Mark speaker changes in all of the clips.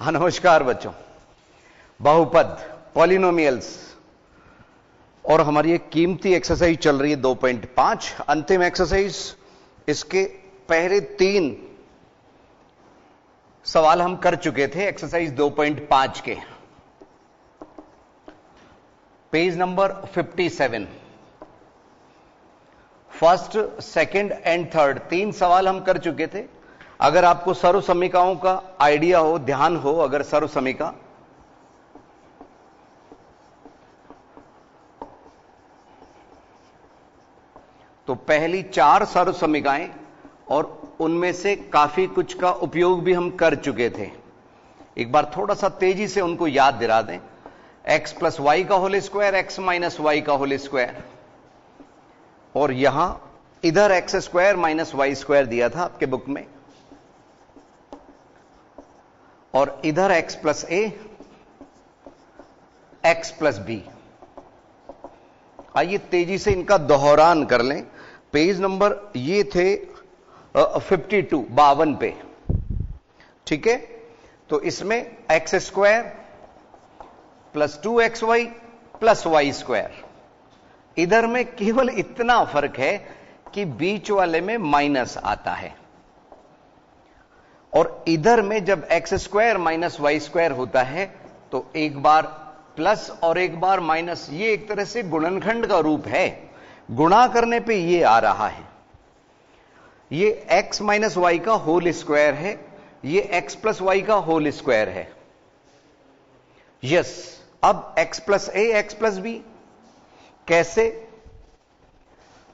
Speaker 1: नमस्कार बच्चों। बहुपद, पॉलिनोमियल्स और हमारी एक कीमती एक्सरसाइज चल रही है 2.5, अंतिम एक्सरसाइज। इसके पहले 3 सवाल हम कर चुके थे एक्सरसाइज 2.5 के। Page number 57, first, second and third 3 सवाल हम कर चुके थे। अगर आपको सर्वसमीकाओं का आइडिया हो, ध्यान हो, अगर सर्वसमीका तो पहली 4 सर्वसमीकाएं और उनमें से काफी कुछ का उपयोग भी हम कर चुके थे। एक बार थोड़ा सा तेजी से उनको याद दिला दें। x प्लस वाई का whole square, x minus y का होल स्क्वायर, और यहां इधर x square minus y square दिया था आपके बुक में, और इधर x plus a, x plus b. आइए तेजी से इनका दोहरान कर लें। पेज नंबर ये थे 52 पे, ठीक है। तो इसमें x square plus 2xy plus y square, इधर में केवल इतना फर्क है कि बीच वाले में माइनस आता है, और इधर में जब x square minus y square होता है तो एक बार प्लस और एक बार माइनस। ये एक तरह से गुणनखंड का रूप है, गुणा करने पे ये आ रहा है। ये x माइनस वाई का होल स्क्वायर है, ये x प्लस वाई का होल स्क्वायर है। यस, अब x plus a, x plus B कैसे?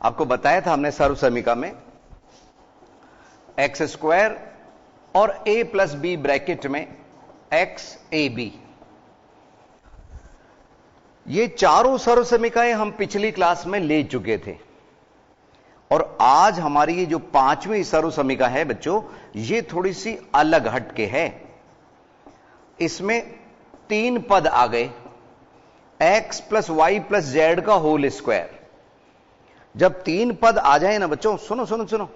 Speaker 1: आपको बताया था हमने सर्वसमीका में एक्स स्क्वायर और a प्लस बी ब्रैकेट में x ए बी। ये चारों सर्वसमीकाएं हम पिछली क्लास में ले चुके थे, और आज हमारी ये जो 5वीं सर्वसमीका है बच्चों, ये थोड़ी सी अलग हटके है। इसमें 3 पद आ गए, x plus y plus z का होल स्क्वायर। जब 3 पद आ जाए ना बच्चों, सुनो सुनो सुनो,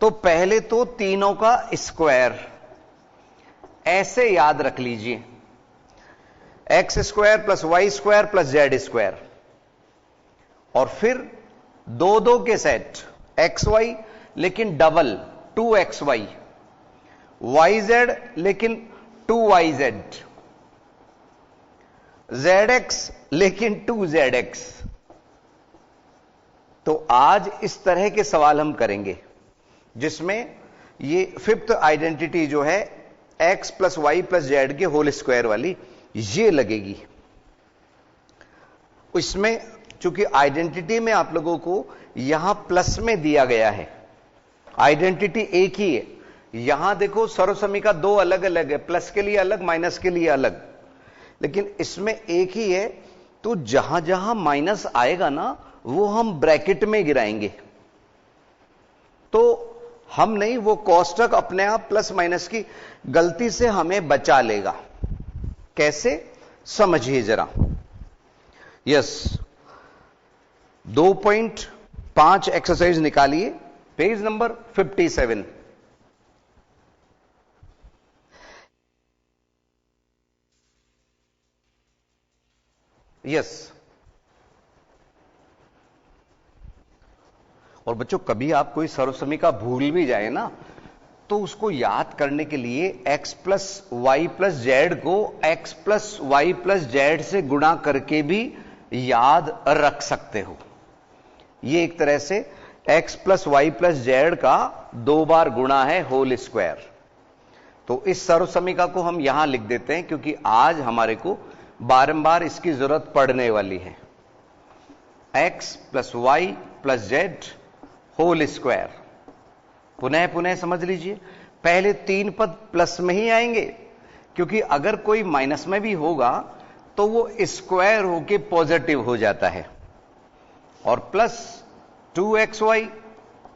Speaker 1: तो पहले तो तीनों का स्क्वायर ऐसे याद रख लीजिए, x square plus y square plus z square, और फिर 2 के सेट एक्स वाई लेकिन डबल 2xy, वाई जेड लेकिन 2yz, zx लेकिन 2zx। तो आज इस तरह के सवाल हम करेंगे जिसमें ये 5th आइडेंटिटी जो है x plus y plus z के होल स्क्वायर वाली, ये लगेगी। इसमें चूंकि आइडेंटिटी में आप लोगों को यहां प्लस में दिया गया है, आइडेंटिटी एक ही है। यहां देखो सर्वसमीका 2 अलग अलग है, प्लस के लिए अलग, माइनस के लिए अलग, लेकिन इसमें एक ही है। तो जहां जहां माइनस आएगा ना, वो हम ब्रैकेट में गिराएंगे, तो हम नहीं, वो कोष्टक अपने आप प्लस माइनस की गलती से हमें बचा लेगा। कैसे, समझिए जरा। यस, 2.5 एक्सरसाइज निकालिए, पेज नंबर 57। यस, और बच्चों कभी आप कोई सर्वसमीका भूल भी जाए ना, तो उसको याद करने के लिए x plus y plus z को x plus y plus z से गुणा करके भी याद रख सकते हो। ये एक तरह से x plus y plus z का 2 बार गुणा है होल स्क्वायर। तो इस सर्वसमीका को हम यहां लिख देते हैं, क्योंकि आज हमारे को बारंबार इसकी जरूरत पड़ने वाली है। x plus y plus z whole square. पुनः पुनः समझ लीजिए, पहले 3 पद प्लस में ही आएंगे, क्योंकि अगर कोई माइनस में भी होगा तो वो स्क्वायर होके पॉजिटिव हो जाता है, और plus 2xy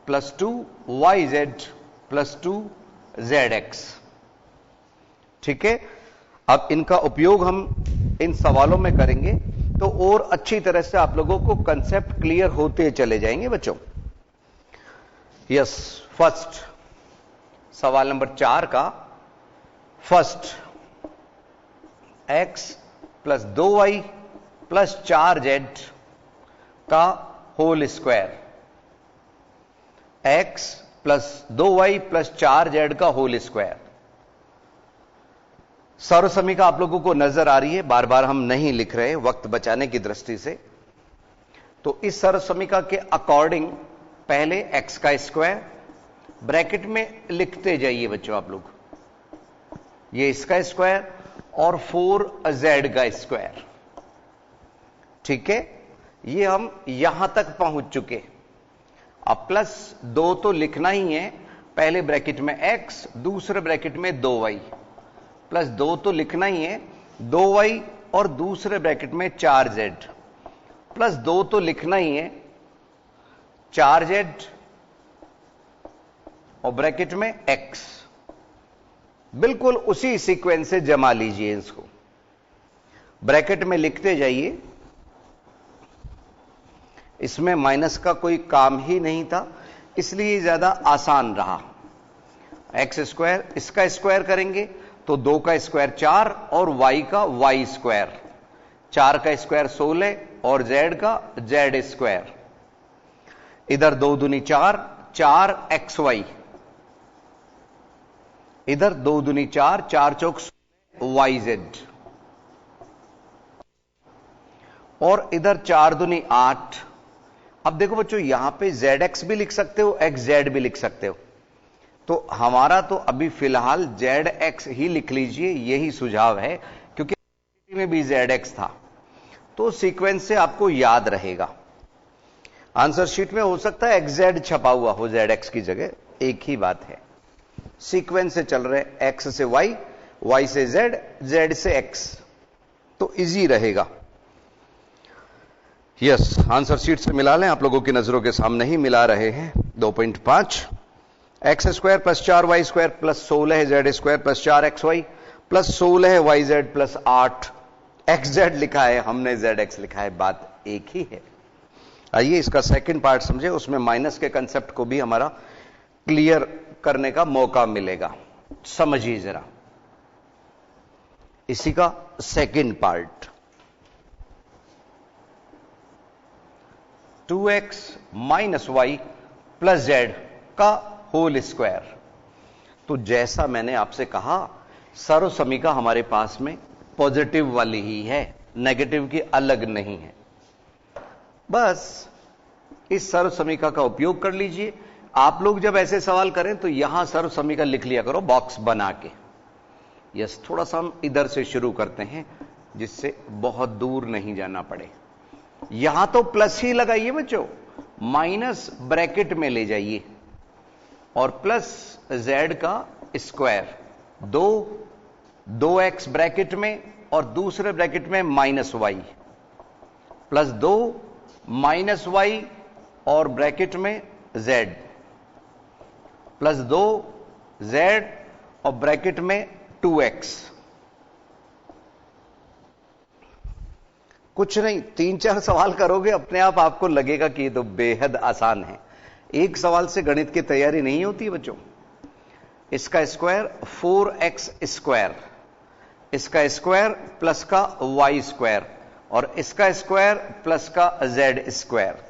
Speaker 1: plus 2yz plus 2zx। ठीक है, अब इनका उपयोग हम इन सवालों में करेंगे तो और अच्छी तरह से आप लोगों को कंसेप्ट क्लियर होते चले जाएंगे बच्चों। यस, फर्स्ट सवाल नंबर 4 का first x plus 2y plus 4z का whole square, x plus 2y plus 4z का होल स्क्वायर। सर्वसमीका आप लोगों को नजर आ रही है, बार बार हम नहीं लिख रहे वक्त बचाने की दृष्टि से। तो इस सर्वसमीका के अकॉर्डिंग पहले x का स्क्वायर ब्रैकेट में लिखते जाइए बच्चों आप लोग, ये इसका स्क्वायर और 4z का स्क्वायर। ठीक है, ये हम यहां तक पहुंच चुके। अब प्लस 2 तो लिखना ही है, पहले ब्रैकेट में x, दूसरे ब्रैकेट में 2y, प्लस 2 तो लिखना ही है, 2y और दूसरे ब्रैकेट में 4z, प्लस 2 तो लिखना ही है, 4z और ब्रैकेट में x। बिल्कुल उसी सीक्वेंस से जमा लीजिए इसको, ब्रैकेट में लिखते जाइए। इसमें माइनस का कोई काम ही नहीं था, इसलिए ज्यादा आसान रहा। एक्स स्क्वायर, इसका स्क्वायर करेंगे तो 2 का स्क्वायर 4 और y का y स्क्वायर, 4 का स्क्वायर 16 और z का z स्क्वायर। इधर 2 दूनी 4, 4xy, इधर 2 दूनी 4, 4 चौक yz, और इधर 4 दूनी 8। अब देखो बच्चों, यहां पे zx भी लिख सकते हो, xz भी लिख सकते हो। तो हमारा तो अभी फिलहाल zx ही लिख लीजिए, यही सुझाव है, क्योंकि में भी zx था तो सीक्वेंस से आपको याद रहेगा। आंसर शीट में हो सकता है xz छपा हुआ हो zx की जगह, एक ही बात है। सीक्वेंस से चल रहे, x से y, y से z, z से x, तो इजी रहेगा। यस, आंसर शीट से मिला लें, आप लोगों की नजरों के सामने ही मिला रहे हैं। 2.5 x square plus 4y square plus 16 है Z square plus 4xy plus 16 है yz प्लस 8 xz लिखा है, हमने zx लिखा है, बात एक ही है। आइए इसका सेकंड पार्ट समझे, उसमें माइनस के कंसेप्ट को भी हमारा क्लियर करने का मौका मिलेगा। समझिए जरा इसी का second part. 2x minus y plus z का होल स्क्वायर। तो जैसा मैंने आपसे कहा, सर्वसमीका हमारे पास में पॉजिटिव वाली ही है, नेगेटिव की अलग नहीं है। बस इस सर्वसमीका का उपयोग कर लीजिए। आप लोग जब ऐसे सवाल करें तो यहां सर्वसमीका लिख लिया करो बॉक्स बना के। यस, थोड़ा सा हम इधर से शुरू करते हैं जिससे बहुत दूर नहीं जाना पड़े। यहां तो प्लस ही लगाइए बच्चों, माइनस ब्रैकेट में ले जाइए और प्लस z का स्क्वायर, 2x ब्रैकेट में और दूसरे ब्रैकेट में minus y, plus 2 minus y और ब्रैकेट में z, प्लस 2z और ब्रैकेट में 2x। कुछ नहीं, 3-4 सवाल करोगे अपने आप आपको लगेगा कि ये तो बेहद आसान है। एक सवाल से गणित की तैयारी नहीं होती बच्चों। इसका स्क्वायर 4x स्क्वायर, इसका स्क्वायर प्लस का y स्क्वायर और इसका स्क्वायर प्लस का z स्क्वायर।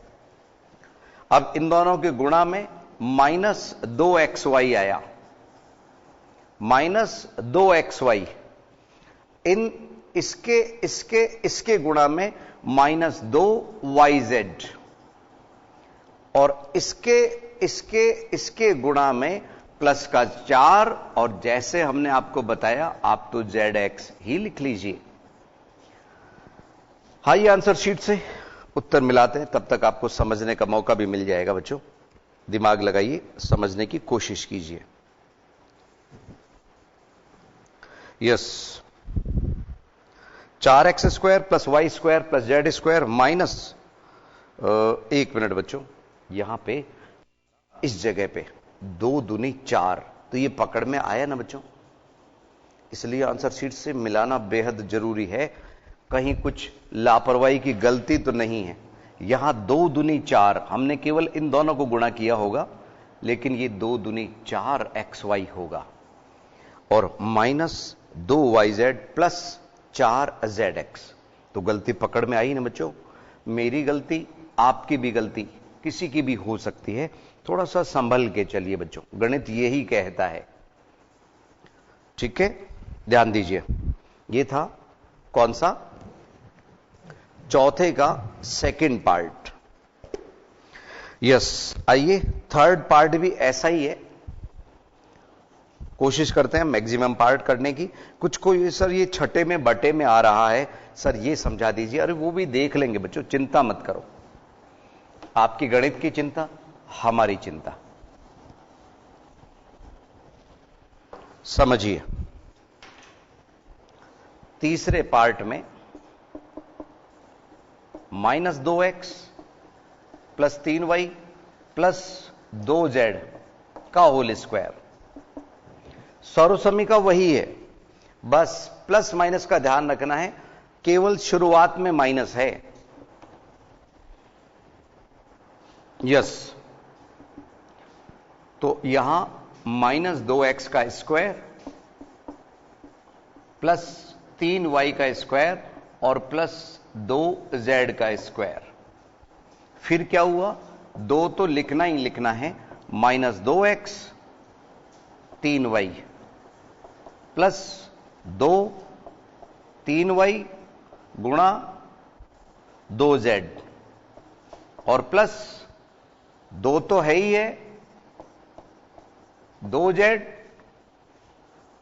Speaker 1: अब इन दोनों के गुणा में माइनस 2xy आया, माइनस 2xy। इन इसके गुणा में माइनस 2yz और इसके गुणा में प्लस का 4, और जैसे हमने आपको बताया आप तो zx ही लिख लीजिए। आइए आंसर शीट से उत्तर मिलाते हैं, तब तक आपको समझने का मौका भी मिल जाएगा बच्चों। दिमाग लगाइए, समझने की कोशिश कीजिए। Yes, 4x square plus y square plus z square minus, 1 minute बच्चों, यहां पे इस जगह पे 2 दूनी 4, तो ये पकड़ में आया ना बच्चों, इसलिए आंसर शीट से मिलाना बेहद जरूरी है। कहीं कुछ लापरवाही की गलती तो नहीं है। यहां 2 दूनी 4, हमने केवल इन दोनों को गुणा किया होगा, लेकिन ये 2 दूनी 4 xy होगा। और माइनस 2yz प्लस 4zx। तो गलती पकड़ में आई ना बच्चों? मेरी गलती, आपकी भी गलती, किसी की भी हो सकती है। थोड़ा सा संभल के चलिए बच्चों, गणित यही कहता है। ठीक है, ध्यान दीजिए। ये था कौन सा? चौथे का सेकंड पार्ट। यस, आइए थर्ड पार्ट भी ऐसा ही है। कोशिश करते हैं मैक्सिमम पार्ट करने की। कुछ को सर ये छठे में बटे में आ रहा है, सर ये समझा दीजिए। अरे वो भी देख लेंगे बच्चों, चिंता मत करो। आपकी गणित की चिंता, हमारी चिंता। समझिए, तीसरे पार्ट में -2x plus 3y plus 2z का होल स्क्वायर। सर्वसमी का वही है, बस प्लस माइनस का ध्यान रखना है, केवल शुरुआत में माइनस है। यस, तो यहां -2x का स्क्वायर प्लस 3y का स्क्वायर और प्लस 2z का स्क्वायर। फिर क्या हुआ? 2 तो लिखना ही लिखना है, -2x 3y प्लस 2 3y गुणा 2z और प्लस 2 तो है ही है, 2z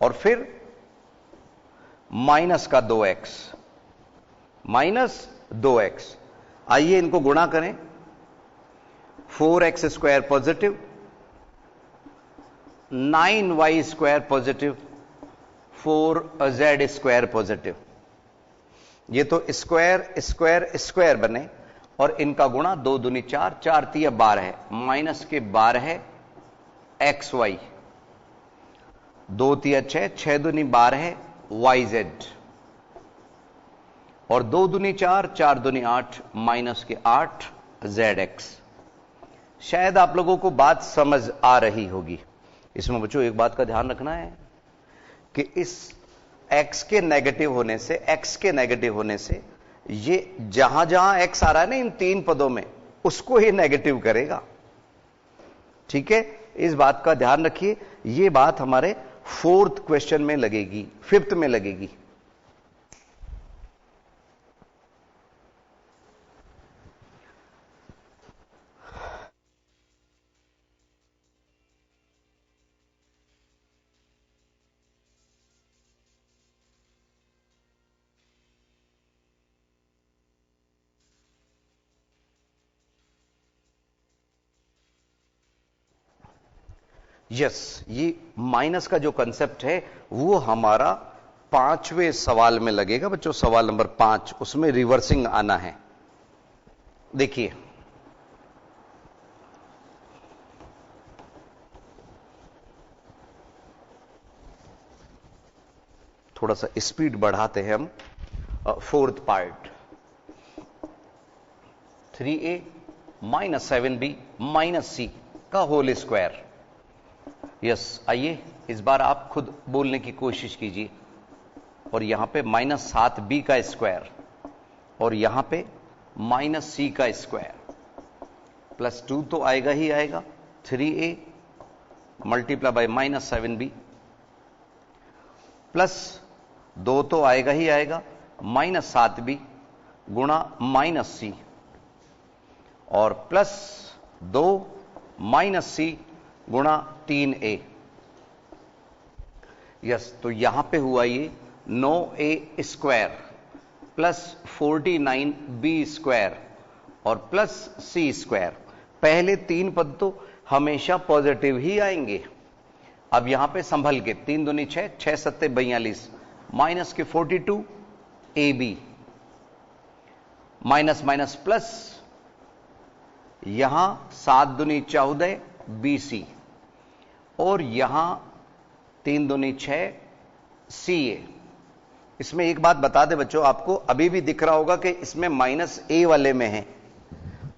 Speaker 1: और फिर माइनस का 2x, -2x। आइए इनको गुणा करें। 4x square positive, 9y square positive, 4z square positive. ये तो स्क्वायर स्क्वायर स्क्वायर बने और इनका गुणा 2 दूनी 4, 4 तिया 12 है, माइनस के 12 है xy, 2 तिया 6, 6 दूनी 12 है yz और 2 दूनी 4, 4 दूनी 8, माइनस के 8 zx। शायद आप लोगों को बात समझ आ रही होगी। इसमें बच्चों एक बात का ध्यान रखना है कि इस x के नेगेटिव होने से, x के नेगेटिव होने से ये जहां जहां x आ रहा है ना इन 3 पदों में, उसको ही नेगेटिव करेगा। ठीक है, इस बात का ध्यान रखिए। ये बात हमारे 4th क्वेश्चन में लगेगी, 5th में लगेगी। यस, ये माइनस का जो कंसेप्ट है वो हमारा 5वें सवाल में लगेगा बच्चों, सवाल नंबर 5, उसमें रिवर्सिंग आना है। देखिए, थोड़ा सा स्पीड बढ़ाते हैं हम। 4th part, 3a minus 7b minus c का होल स्क्वायर। यस, आइए इस बार आप खुद बोलने की कोशिश कीजिए। और यहां पे -7b का स्क्वायर और यहां पे -c का स्क्वायर, प्लस 2 तो आएगा ही आएगा, 3a multiply by -7b plus 2 तो आएगा ही आएगा, -7b गुणा -c और प्लस 2 -c गुणा 3a। यस, तो यहां पे हुआ ये 9a square plus 49b square और प्लस c स्क्वायर। पहले 3 पद तो हमेशा पॉजिटिव ही आएंगे। अब यहां पे संभल के 3 दूनी 6, 6 सत्ते 42, माइनस के 42 ab, माइनस माइनस प्लस, यहां 7 दूनी 14 bc और यहां 3 दूनी 6 ca। इसमें एक बात बता दे बच्चों, आपको अभी भी दिख रहा होगा कि इसमें -a वाले में है।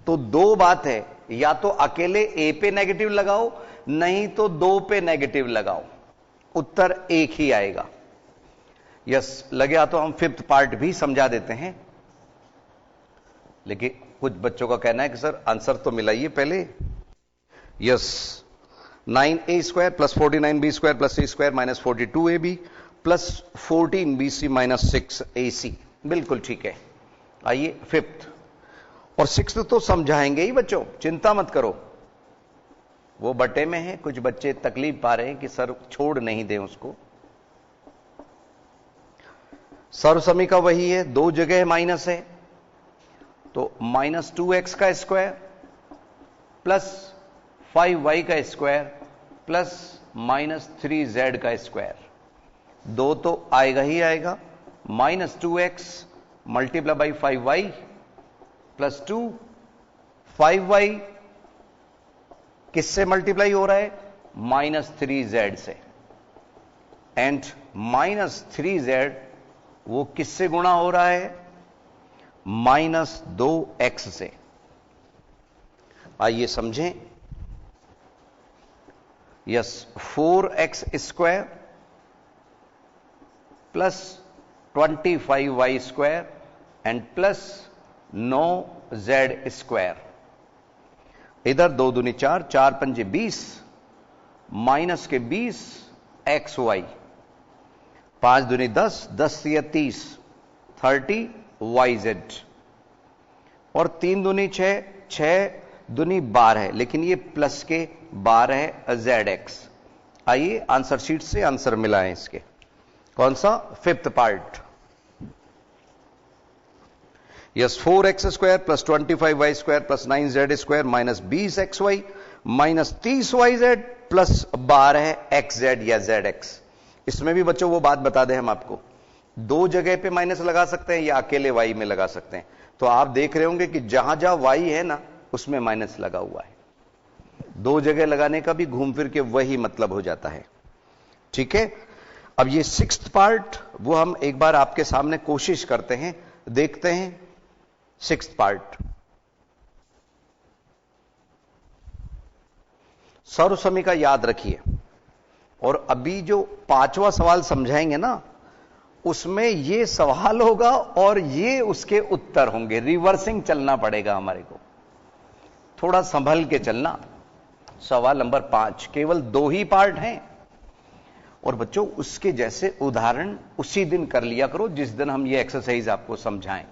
Speaker 1: तो 2 बात है, या तो अकेले a पे नेगेटिव लगाओ, नहीं तो 2 पे नेगेटिव लगाओ। उत्तर एक ही आएगा। यस, लगे तो हम फिफ्थ पार्ट भी समझा देते हैं, लेकिन कुछ बच्चों का कहना है कि सर आंसर तो मिलाइए पहले। Yes, 9a² plus 49b² plus c² minus 42ab plus 14bc minus 6ac, बिल्कुल ठीक है। आइए फिफ्थ और सिक्स्थ तो समझाएंगे ही बच्चों, चिंता मत करो। वो बटे में है, कुछ बच्चे तकलीफ पा रहे हैं कि सर छोड़ नहीं दें उसको। सर्वसमीका वही है, दो जगह माइनस है, तो माइनस 2x का स्क्वायर प्लस 5y का स्क्वायर प्लस माइनस 3z का स्क्वायर, दो तो आएगा ही आएगा। Minus 2x multiply by 5y plus 2, 5y किससे मल्टीप्लाई हो रहा है? माइनस 3z से, एंड माइनस 3z वो किससे गुणा हो रहा है? माइनस 2x से। आइए समझें। Yes, 4x² plus 25y² and plus 9z²। इधर 2 दूनी 4, 4 पंजे 20, माइनस के 20 xy, 5 दूनी 10, 10 या 30, 30 yz, और 3 दूनी 6, 6 दूनी 12 है, लेकिन ये प्लस के 12 है zx। आइए आंसर शीट से आंसर मिलाएं इसके। कौन सा? Fifth part. Yes, 4x² plus 25y² plus 9z² minus 20xy minus 30yz plus 12 xz या zx। इसमें भी बच्चों वो बात बता दें हम आपको, दो जगह पे माइनस लगा सकते हैं या अकेले y में लगा सकते हैं। तो आप देख रहे होंगे कि जहां जहां y है ना, उसमें माइनस लगा हुआ है। दो जगह लगाने का भी घूम फिर के वही मतलब हो जाता है। ठीक है, अब ये सिक्स्थ पार्ट वो हम एक बार आपके सामने कोशिश करते हैं, देखते हैं। सिक्स्थ पार्ट, सर्वसमीका याद रखिए, और अभी जो पांचवा सवाल समझाएंगे ना, उसमें ये सवाल होगा और ये उसके उत्तर होंगे। रिवर्सिंग चलना पड़ेगा हमारे को, थोड़ा संभल के चलना। सवाल नंबर 5, केवल 2 ही पार्ट हैं, और बच्चों उसके जैसे उदाहरण उसी दिन कर लिया करो जिस दिन हम ये एक्सरसाइज आपको समझाएं।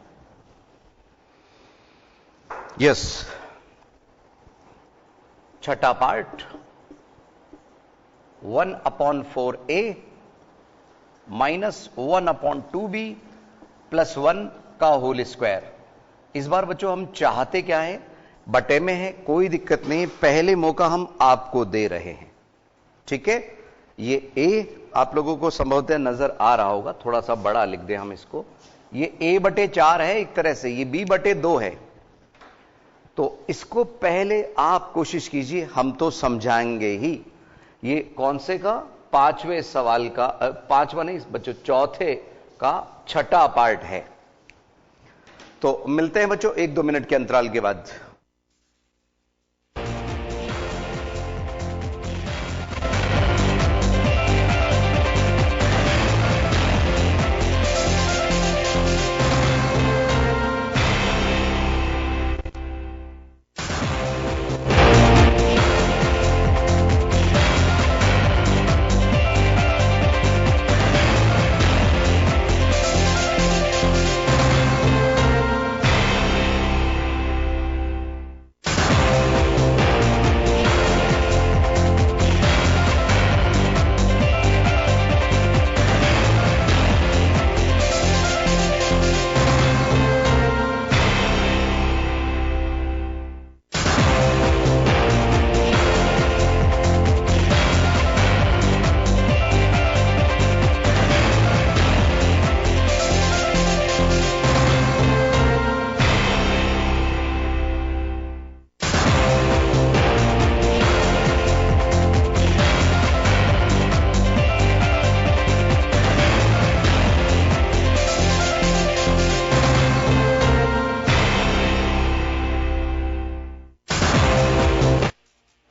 Speaker 1: यस, छठा part, 1/4a minus 1/2b plus 1 का होल स्क्वायर। इस बार बच्चों हम चाहते क्या है? बटे में है, कोई दिक्कत नहीं, पहले मौका हम आपको दे रहे हैं। ठीक है, ये a आप लोगों को संभवतः नजर आ रहा होगा, थोड़ा सा बड़ा लिख दें हम इसको। ये a/4 है एक तरह से, ये b/2 है। तो इसको पहले आप कोशिश कीजिए, हम तो समझाएंगे ही। ये कौन से का? पांचवें सवाल का, पांचवा नहीं बच्चों, चौथे का छठा पार्ट है। तो मिलते हैं बच्चों 1-2 मिनट के अंतराल के बाद।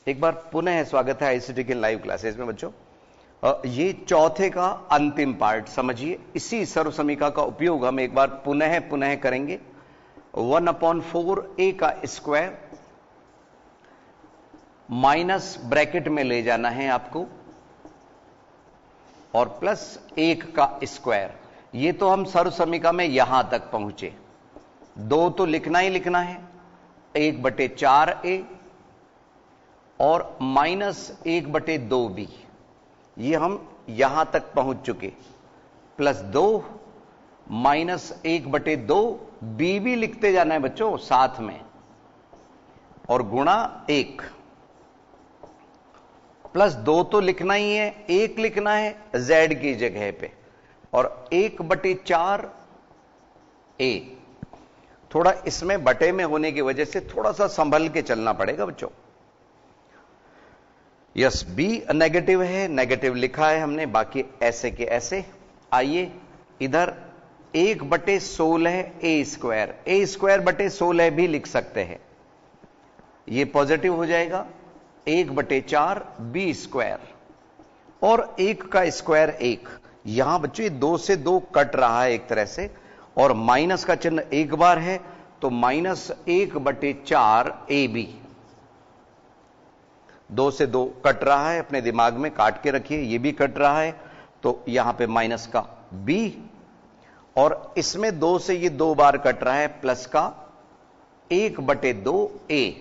Speaker 1: एक बार पुनः स्वागत है आईसीटी के लाइव क्लासेस में बच्चों। ये चौथे का अंतिम पार्ट समझिए। इसी सर्वसमीका का उपयोग हम एक बार पुनः करेंगे। 1/4 a का स्क्वायर माइनस ब्रैकेट में ले जाना है आपको और प्लस 1 का स्क्वायर। ये तो हम सर्वसमीका में यहां तक पहुंचे। 2 तो लिखना ही लिखना है, 1/4a और माइनस 1/2b। ये हम यहां तक पहुंच चुके। प्लस 2 माइनस 1/2 b भी लिखते जाना है बच्चों साथ में, और गुणा 1। प्लस 2 तो लिखना ही है, 1 लिखना है z की जगह पे, और 1/4 a। थोड़ा इसमें बटे में होने की वजह से थोड़ा सा संभल के चलना पड़ेगा बच्चों। यस, b नेगेटिव है, नेगेटिव लिखा है हमने, बाकी ऐसे के ऐसे। आइए इधर 1/16 a स्क्वायर बटे 16 भी लिख सकते हैं, ये पॉजिटिव हो जाएगा। 1/4 b स्क्वायर और 1 का स्क्वायर 1। यहां बच्चों 2 से 2 कट रहा है एक तरह से, और माइनस का चिन्ह एक बार है तो माइनस 1/4 ab। 2 से 2 कट रहा है, अपने दिमाग में काट के रखिए। ये भी कट रहा है तो यहां पे माइनस का b, और इसमें 2 से ये 2 बार कट रहा है, प्लस का 1/2 a।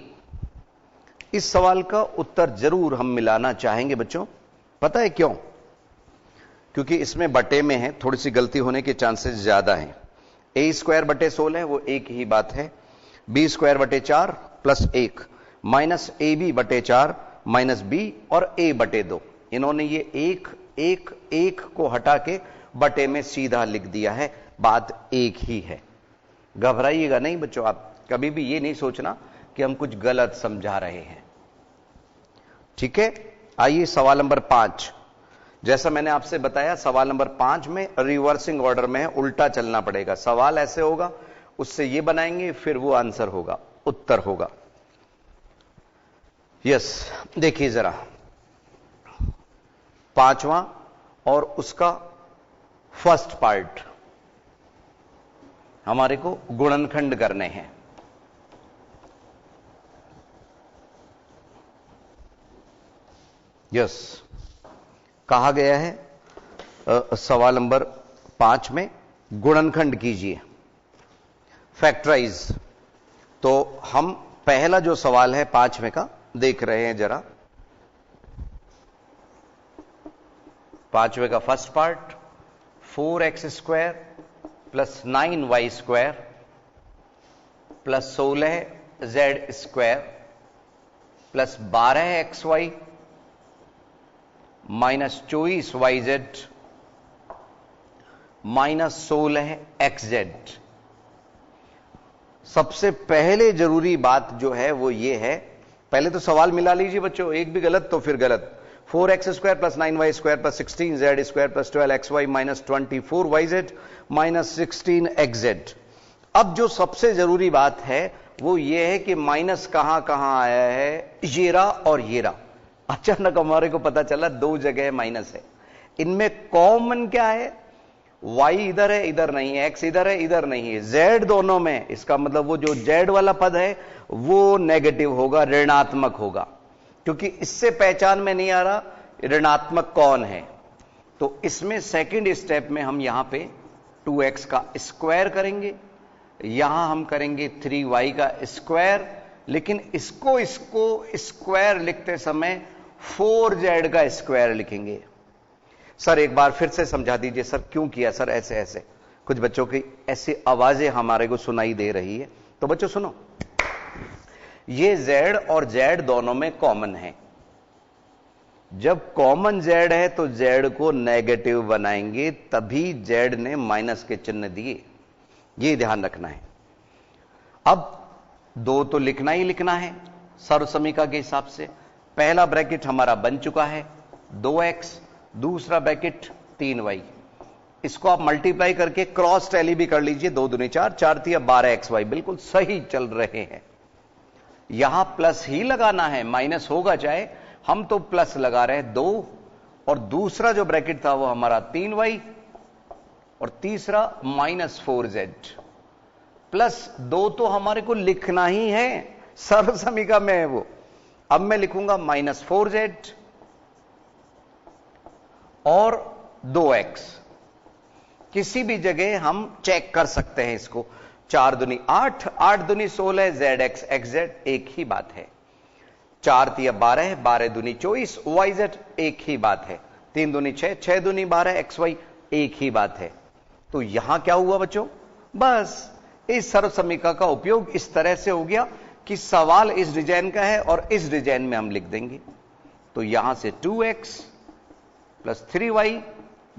Speaker 1: इस सवाल का उत्तर जरूर हम मिलाना चाहेंगे बच्चों। पता है क्यों? क्योंकि इसमें बटे में है, थोड़ी सी गलती होने के चांसेस ज्यादा हैं। a स्क्वायर बटे 16 वो एक ही बात है, b स्क्वायर बटे 4 plus 1 minus ab/4 minus b और a/2। इन्होंने ये 1 को हटा के बटे में सीधा लिख दिया है, बात एक ही है। घबराइएगा नहीं बच्चों, आप कभी भी ये नहीं सोचना कि हम कुछ गलत समझा रहे हैं। ठीक है, आइए सवाल नंबर 5। जैसा मैंने आपसे बताया, सवाल नंबर 5 में रिवर्सिंग ऑर्डर में है, उल्टा चलना पड़ेगा। सवाल ऐसे होगा, उससे ये बनाएंगे, फिर वो आंसर होगा, उत्तर होगा। यस, देखिए जरा 5वां और उसका फर्स्ट पार्ट हमारे को गुणनखंड करने हैं। यस, कहा गया है सवाल नंबर 5 में गुणनखंड कीजिए, फैक्टराइज। तो हम पहला जो सवाल है 5वें का देख रहे हैं जरा। 5वें का first part, 4x² plus 9y² plus 16z² plus 12xy minus 24yz minus 16xz। सबसे पहले जरूरी बात जो है वो ये है, पहले तो सवाल मिला लीजिए बच्चों, एक भी गलत तो फिर गलत। 4x² plus 9y² plus 16z² plus 12xy minus 24yz minus 16xz। अब जो सबसे जरूरी बात है वो ये है कि माइनस कहां कहां आया है, येरा और येरा। अचानक हमारे को पता चला 2 जगह माइनस है। इनमें कॉमन क्या है? y इधर है, इधर नहीं है, x इधर है, इधर नहीं है, z दोनों में। इसका मतलब वो जो z वाला पद है वो नेगेटिव होगा, ऋणात्मक होगा, क्योंकि इससे पहचान में नहीं आ रहा ऋणात्मक कौन है। तो इसमें सेकंड स्टेप में हम यहां पे 2x का स्क्वायर करेंगे, यहां हम करेंगे 3y का स्क्वायर, लेकिन इसको स्क्वायर लिखते समय 4z का स्क्वायर लिखेंगे। सर एक बार फिर से समझा दीजिए सर, क्यों किया सर ऐसे ऐसे? कुछ बच्चों की ऐसी आवाजें हमारे को सुनाई दे रही है, तो बच्चों सुनो, ये z और z दोनों में कॉमन है। जब कॉमन z है तो z को नेगेटिव बनाएंगे, तभी z ने माइनस के चिन्ह दिए, ये ध्यान रखना है। अब 2 तो लिखना ही लिखना है सर्वसमीका के हिसाब से। पहला ब्रैकेट हमारा बन चुका है 2x, दूसरा ब्रैकेट 3y। इसको आप मल्टीप्लाई करके क्रॉस टैली भी कर लीजिए, 2 दूनी 4, 4 तिया 12xy, बिल्कुल सही चल रहे हैं। यहां प्लस ही लगाना है, माइनस होगा चाहे, हम तो प्लस लगा रहे हैं 2 और दूसरा जो ब्रैकेट था वो हमारा 3y और तीसरा -4z प्लस 2 तो हमारे को लिखना ही है, सर्व समीका में है वो। अब मैं लिखूंगा -4z और 2x। किसी भी जगह हम चेक कर सकते हैं इसको। 4 दूनी 8, 8 दूनी 16, zx xz एक ही बात है। 4 तिया 12, 12 दूनी 24, yz एक ही बात है। 3 दूनी 6, 6 दूनी 12, xy एक ही बात है। तो यहां क्या हुआ बच्चों, बस इस सर्व समीका का उपयोग इस तरह से हो गया कि सवाल इस डिजाइन का है और इस डिजाइन में हम लिख देंगे। तो यहां से 2x + 3y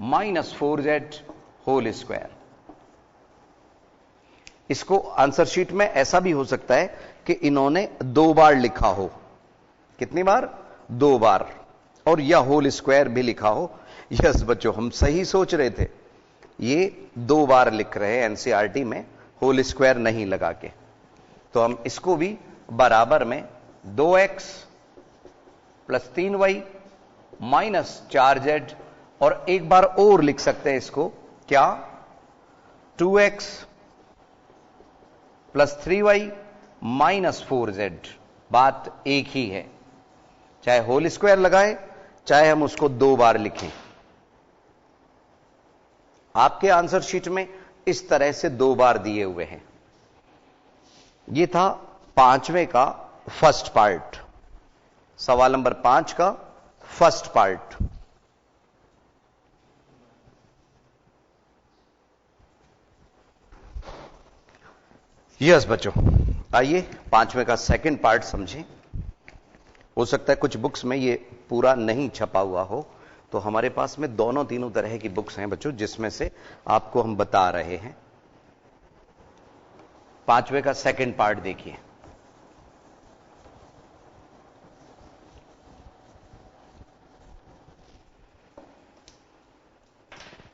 Speaker 1: - 4z whole square. इसको आंसर शीट में ऐसा भी हो सकता है कि इन्होंने 2 बार लिखा हो। कितनी बार? 2 बार। और यह होल स्क्वायर भी लिखा हो। यस बच्चों, हम सही सोच रहे थे। ये 2 बार लिख रहे हैं एनसीईआरटी में, होल स्क्वायर नहीं लगा के। तो हम इसको भी बराबर में 2x + 3y - 4z और एक बार और लिख सकते हैं इसको, क्या? 2x + 3y - 4z। बात एक ही है, चाहे होल स्क्वायर लगाए चाहे हम उसको 2 बार लिखें। आपके आंसर शीट में इस तरह से 2 बार दिए हुए हैं। यह था 5वें का फर्स्ट पार्ट, सवाल नंबर 5 का फर्स्ट पार्ट। यस बच्चों, आइए 5वें का सेकंड पार्ट समझें। हो सकता है कुछ बुक्स में ये पूरा नहीं छपा हुआ हो, तो हमारे पास में दोनों तीनों तरह की बुक्स हैं बच्चों, जिसमें से आपको हम बता रहे हैं। 5वें का सेकंड पार्ट देखिए।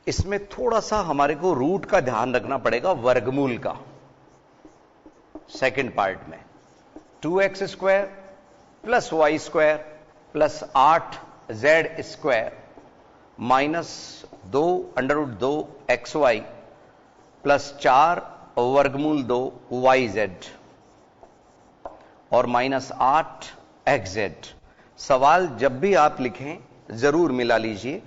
Speaker 1: इसमें थोड़ा सा हमारे को रूट का ध्यान रखना पड़ेगा, वर्गमूल का। सेकंड पार्ट में 2x² + y² + 8z² - 2 √2 xy + 4 वर्गमूल 2 yz और -8 xz। सवाल जब भी आप लिखें जरूर मिला लीजिए।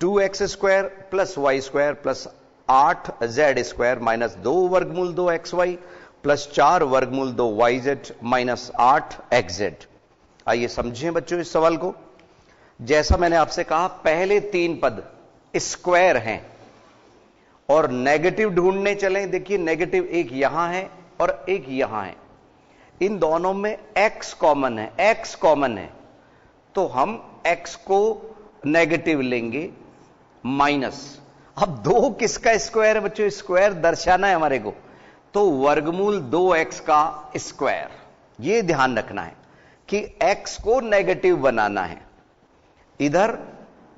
Speaker 1: 2x² + y² + 8z² - 2 वर्गमूल 2 xy + 4 वर्गमूल 2 yz - 8 xz। आइए समझें बच्चों इस सवाल को। जैसा मैंने आपसे कहा, पहले 3 पद स्क्वायर हैं और नेगेटिव ढूंढने चलें। देखिए, नेगेटिव एक यहां है और एक यहां है। इन दोनों में x कॉमन है, x कॉमन है, तो हम x को नेगेटिव लेंगे माइनस। अब 2 किसका स्क्वायर है बच्चों? स्क्वायर दर्शाना है हमारे को, तो वर्गमूल 2x का स्क्वायर। यह ध्यान रखना है कि x को नेगेटिव बनाना है। इधर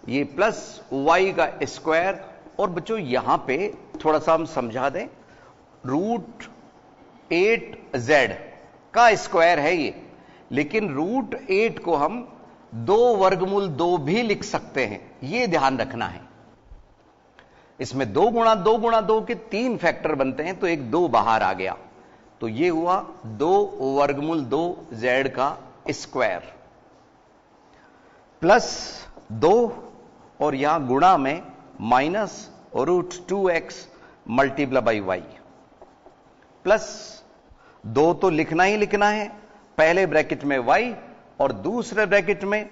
Speaker 1: ये प्लस y का स्क्वायर। और बच्चों यहां पे थोड़ा सा हम समझा दें, √8z का स्क्वायर है ये, लेकिन √8 को हम 2 वर्गमूल 2 भी लिख सकते हैं। ये ध्यान रखना है। इसमें 2 × 2 × 2 के 3 फैक्टर बनते हैं, तो एक 2 बाहर आ गया, तो ये हुआ 2 वर्गमूल 2z का स्क्वायर प्लस 2 और यहां गुणा में -√2x × y प्लस 2 तो लिखना ही लिखना है, पहले ब्रैकेट में y और दूसरे ब्रैकेट में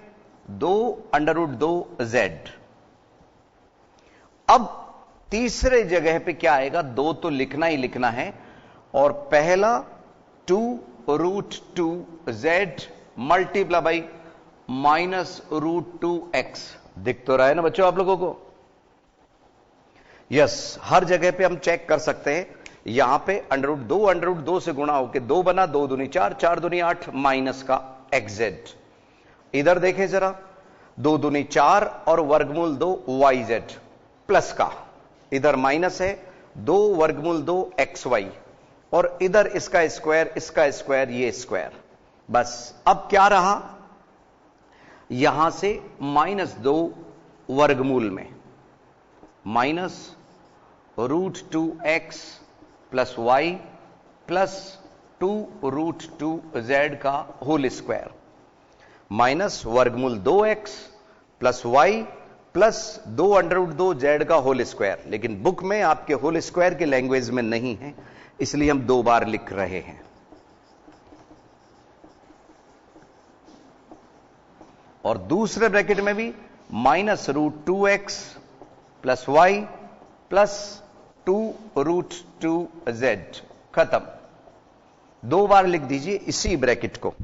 Speaker 1: 2 √2z। अब तीसरे जगह पे क्या आएगा? 2 तो लिखना ही लिखना है और पहला 2 √2z × -√2x। दिख तो रहा है ना बच्चों आप लोगों को? यस, हर जगह पे हम चेक कर सकते हैं। यहां पे √2 से गुणा होके 2 बना, 2 दूनी 4, 4 दूनी 8 माइनस का xz। इधर देखें जरा, 2 दूनी 4 और वर्गमूल 2 yz प्लस का, इधर माइनस है 2 वर्गमूल 2 xy और इधर इसका स्क्वायर ये स्क्वायर। बस अब क्या रहा? यहां से -2 वर्गमूल में minus √2x plus y plus 2√2z का होल स्क्वायर माइनस वर्गमूल 2x plus y plus 2√2z का होल स्क्वायर। लेकिन बुक में आपके होल स्क्वायर के लैंग्वेज में नहीं है, इसलिए हम 2 बार लिख रहे हैं। और दूसरे ब्रैकेट में भी minus √2x plus y plus 2√2z। खत्म। 2 बार लिख दीजिए इसी ब्रैकेट को।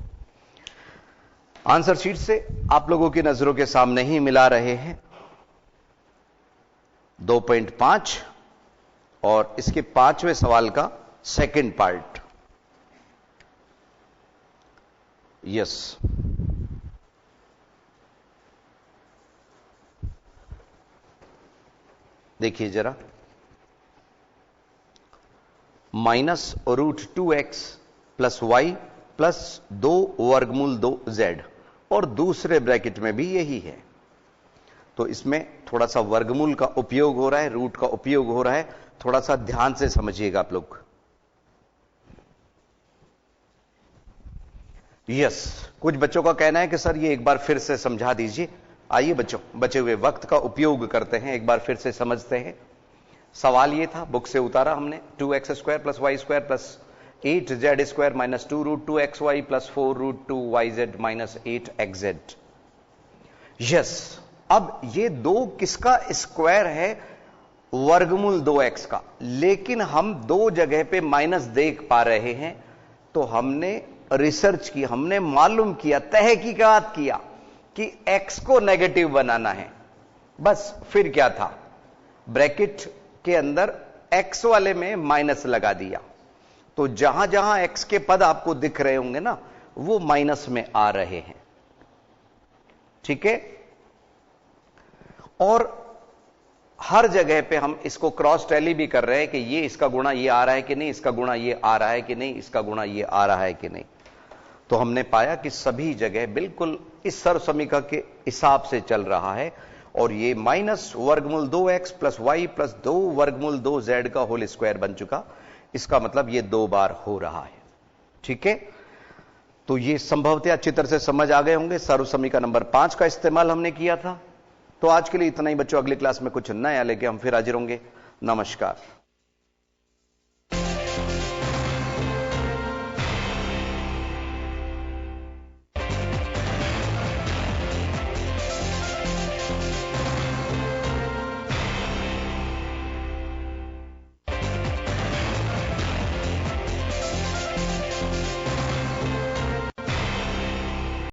Speaker 1: आंसर शीट से आप लोगों की नजरों के सामने ही मिला रहे हैं। 2.5 और इसके 5वें सवाल का सेकंड पार्ट। यस, देखिए जरा, minus √2x plus y plus 2 वर्गमूल 2z और दूसरे ब्रैकेट में भी यही है। तो इसमें थोड़ा सा वर्गमूल का उपयोग हो रहा है, रूट का उपयोग हो रहा है। थोड़ा सा ध्यान से समझिएगा आप लोग। यस, कुछ बच्चों का कहना है कि सर ये एक बार फिर से समझा दीजिए। आइए बच्चों, बचे हुए वक्त का उपयोग करते हैं, एक बार फिर से समझते हैं। सवाल ये था, बुक से उतारा हमने, 2x² plus y square plus 8z² minus 2√2xy plus 4√2yz minus 8xz। Yes, अब ये 2 किसका स्क्वायर है? वर्गमूल 2x का। लेकिन हम 2 जगह पे माइनस देख पा रहे हैं, तो हमने रिसर्च की, हमने मालूम किया, तहकीकात किया कि x को नेगेटिव बनाना है। बस फिर क्या था, ब्रैकेट के अंदर x वाले में माइनस लगा दिया। तो जहां जहां x के पद आपको दिख रहे होंगे ना, वो माइनस में आ रहे हैं। ठीक है? और हर जगह पे हम इसको क्रॉस टैली भी कर रहे हैं कि ये इसका गुणा ये आ रहा है कि नहीं, इसका गुणा ये आ रहा है कि नहीं, इसका गुणा ये आ रहा है कि नहीं। तो हमने पाया कि सभी जगह बिल्कुल इस सर्वसमीका के हिसाब से चल रहा है। और ये माइनस वर्गमूल 2x प्लस वाई प्लस 2 वर्गमूल 2z का होल स्क्वायर बन चुका। इसका मतलब ये 2 बार हो रहा है। ठीक है? तो ये संभवतः अच्छी तरह से समझ आ गए होंगे। सर्वसमीका नंबर 5 का इस्तेमाल हमने किया था। तो आज के लिए इतना ही बच्चों, अगली क्लास में कुछ नया लेके हम फिर हाजिर होंगे। नमस्कार।